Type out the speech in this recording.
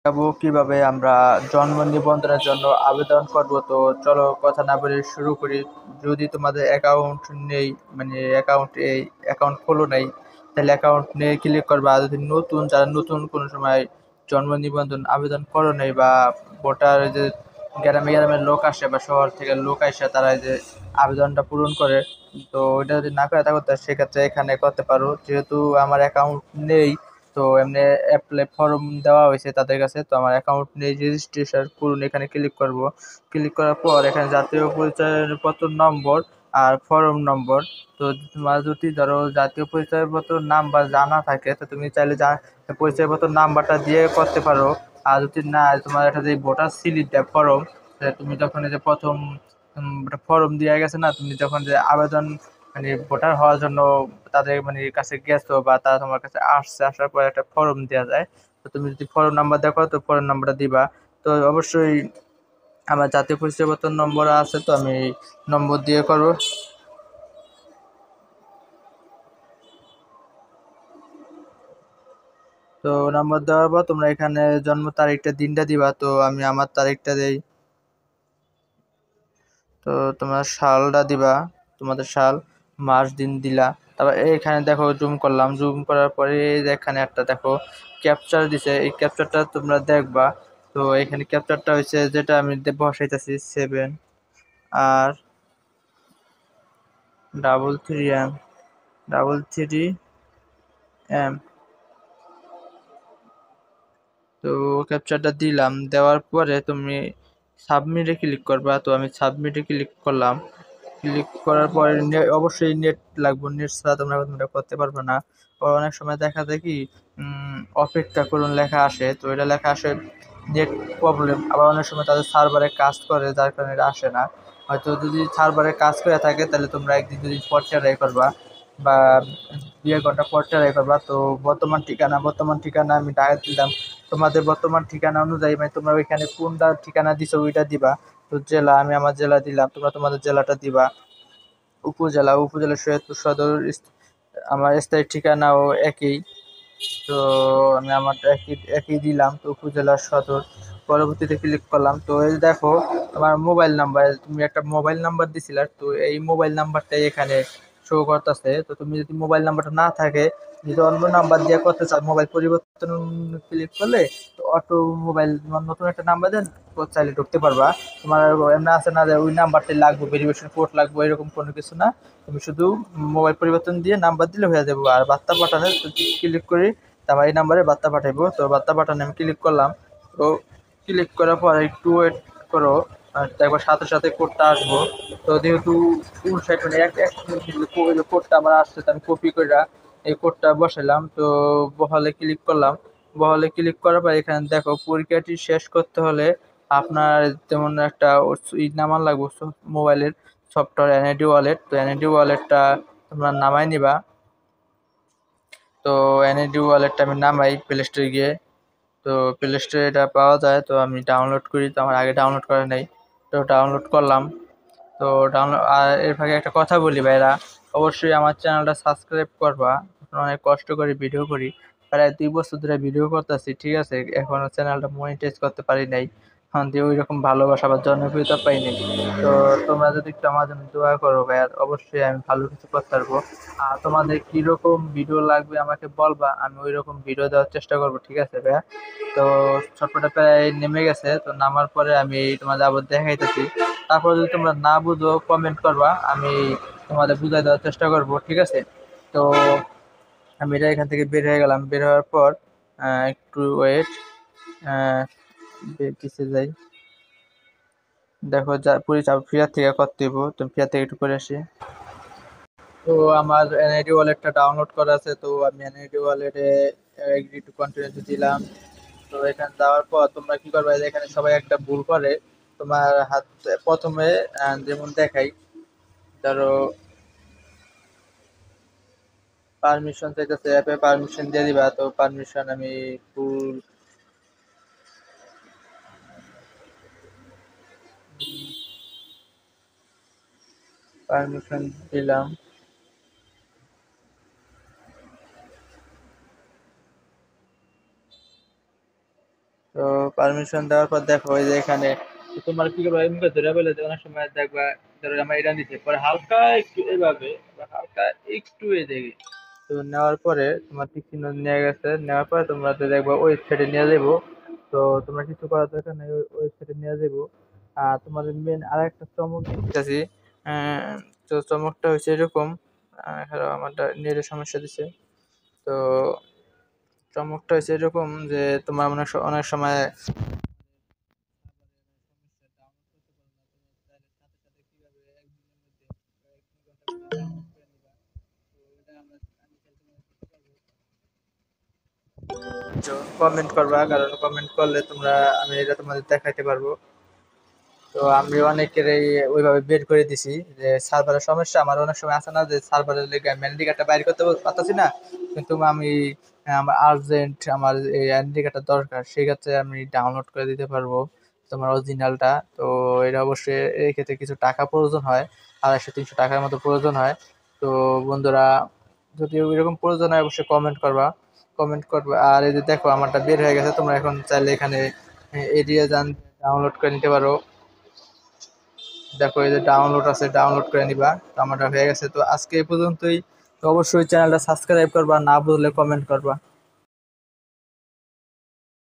দেখাবো কিভাবে আমরা জন্ম নিবন্ধনের জন্য আবেদন করব। তো চলো কথা না বলে শুরু করি। যদি তোমাদের অ্যাকাউন্ট নেই, মানে অ্যাকাউন্ট খোলো নাই, তাহলে অ্যাকাউন্ট নিয়ে ক্লিক করবা। আর যদি নতুন, যারা নতুন কোনো সময় জন্ম নিবন্ধন আবেদন করো নাই, বা ভোটার যে গ্রামে গ্রামে লোক আসে বা শহর থেকে লোক আসে, তারা এই যে আবেদনটা পূরণ করে, তো ওইটা যদি না করে থাকো, সেক্ষেত্রে এখানে করতে পারো। যেহেতু আমার অ্যাকাউন্ট নেই, তো এমনি অ্যাপ্লাই ফর্ম দেওয়া হয়েছে তাদের কাছে, তো আমার অ্যাকাউন্ট নেই, রেজিস্ট্রেশন করুন এখানে ক্লিক করব। ক্লিক করার পর এখানে জাতীয় পরিচয়পত্র নম্বর আর ফর্ম নম্বর। তো তোমার যদি ধরো জাতীয় পরিচয়পত্র নাম্বার জানা থাকে, তো তুমি চাইলে পরিচয়পত্র নাম্বারটা দিয়ে করতে পারো। আর যদি না, তোমার একটা যে ভোটার স্লিপ দেয় ফর্ম, তুমি যখন এই যে প্রথম ফর্ম দিয়ে গেছে না, তুমি যখন যে আবেদন মানে ভোটার হওয়ার জন্য তাদের মানে কাছে গেছো, বা তারা তোমার কাছে আসছে, আসার পর একটা ফর্ম দেওয়া যায়। তো তুমি যদি ফর্ম নাম্বার দেখো, তো ফর্ম নাম্বারটা দিবা। তো অবশ্যই আমার জাতীয় পরিচয়পত্র নম্বর আছে, তো আমি নম্বর দিয়ে করবো। তো নম্বর দেওয়ার পর তোমরা এখানে জন্ম তারিখটা, দিনটা দিবা। তো আমি আমার তারিখটা দেই। তো তোমার সালটা দিবা, তোমাদের সাল, মাস, দিন দিলা। তারপর এখানে দেখো জুম করলাম, জুম করার পরে এই যে এখানে একটা দেখো ক্যাপচার দিছে, এই ক্যাপচারটা তোমরা দেখবা। তো এখানে ক্যাপচারটা হচ্ছে যেটা আমি বসাইতেছি, 7R33M, 33M। তো ক্যাপচারটা দিলাম, দেওয়ার পরে তুমি সাবমিটে ক্লিক করবা। তো আমি সাবমিটে ক্লিক করলাম। ক্লিক করার পরে অবশ্যই নেট লাগবে, নেট ছাড়া তোমরা করতে পারবে না। আবার অনেক সময় দেখা যায় কি, অপেক্ষা করুন লেখা আসে, তো এটা লেখা আসে নেট প্রবলেম। আবার অনেক সময় তাদের সার্ভারে কাজ করে, যার কারণে এটা আসে না। হয়তো যদি সার্ভারে কাজ করে থাকে, তাহলে তোমরা একদিন যদি পর ট্রাই করবা, বা 2 ঘন্টা পর ট্রাই করবা। তো বর্তমান ঠিকানা আমি ডায়াল দিলাম। তোমাদের বর্তমান ঠিকানা অনুযায়ী, মানে তোমরা ওইখানে কোনটা ঠিকানা দিছো ওইটা দিবা। তো জেলা, আমি আমার জেলা দিলাম, তোমরা তোমাদের জেলাটা দিবা। উপজেলা সৈয়দপুর সদর। আমার স্থায়ী ঠিকানাও একই। তো আমি আমারটা একই একই দিলাম, তো উপজেলা সদর। পরবর্তীতে ক্লিক করলাম। তো এই যে দেখো আমার মোবাইল নাম্বার, তুমি একটা মোবাইল নাম্বার দিছিলা, তো এই মোবাইল নাম্বারটাই এখানে শো করতেছে। তো তুমি যদি মোবাইল নাম্বারটা না থাকে, যদি অন্য নাম্বার দিয়ে করতে চাও, মোবাইল পরিবর্তন ক্লিক করলে, তো অটো মোবাইল তোমার নতুন একটা নাম্বার দেন, চাইলে ঢুকতে পারবা। তোমার এমনি আছে না যে ওই নাম্বারটাই লাগবে, ভেরিফিকেশন কোড লাগবে, এরকম কোনো কিছু না। তুমি শুধু মোবাইল পরিবর্তন দিয়ে নাম্বার দিলে হয়ে যাবে। আর বার্তা পাঠানো ক্লিক করি, তারপর এই নাম্বারে বার্তা পাঠাইবো। তো বার্তা পাঠানো আমি ক্লিক করলাম। তো ক্লিক করার পর একটু ওয়েট করো, আর একবার সাথে সাথে কোডটা আসবো। তো যেহেতু ফুল সাইড মানে এক কোডটা আমার আসছে, তো আমি কপি করে এই কোডটা বসাইলাম। তো বহালে ক্লিক করলাম। বহালে ক্লিক করার পর এখানে দেখো পরীক্ষাটি শেষ করতে হলে আপনার যেমন একটা নামান লাগবে মোবাইলের সফটওয়্যার এনআইডি ওয়ালেট। তো এনআইডি ওয়ালেটটা তোমরা নামাই নিবা। তো এনআইডি ওয়ালেটটা আমি নামাই প্লে স্টোরে গিয়ে। তো প্লে স্টোরে এটা পাওয়া যায়, তো আমি ডাউনলোড করি। তো আমার আগে ডাউনলোড করা নেই, তো ডাউনলোড করলাম। তো ডাউনলোড, আর এর ফাঁকে একটা কথা বলি ভাইরা, অবশ্যই আমার চ্যানেলটা সাবস্ক্রাইব করবা। অনেক কষ্ট করে ভিডিও করি, প্রায় 2 বছর ধরে ভিডিও করতেছি, ঠিক আছে? এখনো চ্যানেলটা মনিটাইজ করতে পারি নাই, এখন দিয়ে ওই রকম ভালোবাসা বা জনপ্রিয়তা পাইনি। তো তোমরা যদি একটু আমার জন্য দোয়া করো ভাইয়া, অবশ্যই আমি ভালো কিছু করতে পারবো। আর তোমাদের কিরকম ভিডিও লাগবে আমাকে বলবা, আমি ওই রকম ভিডিও দেওয়ার চেষ্টা করবো, ঠিক আছে ভাইয়া? তো সবকটা প্রায় নেমে গেছে, তো নামার পরে আমি তোমাদের আবার দেখাইতেছি। তারপর যদি তোমরা না বুঝো কমেন্ট করবা, আমি তোমাদের বুঝাই দেওয়ার চেষ্টা করব, ঠিক আছে? তো আমি এটা এখান থেকে বের হয়ে গেলাম। বের হওয়ার পর একটু ওয়েট, পিছিয়ে যাই। দেখো যা পরিচয় ফিয়ার থেকে করতে হইব, তুমি ফিয়ার থেকে একটু করে আসি। তো আমার এনআইডি ওয়ালেটটা ডাউনলোড করা আছে, তো আমি এনআইডি ওয়ালেটে এগ্রি টু কন্টিনিউ দিলাম। তো এখানে দেওয়ার পর তোমরা কি করবে, এখানে সবাই একটা ভুল করে। তোমার হাত প্রথমে যেমন দেখাই, ধরো পারমিশন চাইতেছে, অ্যাপে পারমিশন দিয়ে দিবা। তো পারমিশন আমি ফুল পারমিশন দিলাম। তো পারমিশন দেওয়ার পর দেখো ওই যে এখানে তোমার কি করবো এমনি করে ধরে বলে যে অনেক সময় দেখবা ধরো আমার এটা দিচ্ছে পরে হালকা একটু এভাবে বা হালকা একটু এদিকে তো নেওয়ার পরে তোমার টিক চিহ্ন নিয়ে গেছে নেওয়ার পরে তোমরা তো দেখবা ওয়েবসাইটে নিয়ে যাবো। তো তোমরা কিছু করার দরকার নেই ওয়েবসাইটে নিয়ে যাবো। আর তোমাদের মেন আর একটা চমক দিতেছি। আহ, তো চমকটা হচ্ছে এরকম। আমারটা নেটের সমস্যা দিছে। তো চমকটা হচ্ছে এরকম যে তোমার অনেক সময় কমেন্ট করবা কারণ কমেন্ট করলে তোমরা আমি এটা তোমাদের দেখাইতে পারবো। তো আমি অনেকের ওইভাবে বের করে দিছি যে সার্ভারের সমস্যা আমার অনেক সময় আছে না যে সার্ভারের লেগে আমি এনডি কার্ডটা বাইর করতে পারতাছি না কিন্তু আমি আমার আর্জেন্ট আমার এই এনডি কার্ডটা দরকার সেই ক্ষেত্রে আমি ডাউনলোড করে দিতে পারবো তোমার অরিজিনালটা। তো এটা অবশ্যই এই ক্ষেত্রে কিছু টাকা প্রয়োজন হয় 250-300 টাকার মতো প্রয়োজন হয়। তো বন্ধুরা যদি এরকম প্রয়োজন হয় অবশ্যই কমেন্ট করবে আর এই যে দেখো আমারটা বের হয়ে গেছে তোমরা এখন চাইলে এখানে এড়িয়ে যান ডাউনলোড করে নিতে পারো। দেখো এই যে ডাউনলোড আছে ডাউনলোড করে নিবা। তো আমারটা হয়ে গেছে তো আজকে এই পর্যন্তই। তো অবশ্যই চ্যানেলটা সাবস্ক্রাইব করবা না বুঝলে কমেন্ট করবা।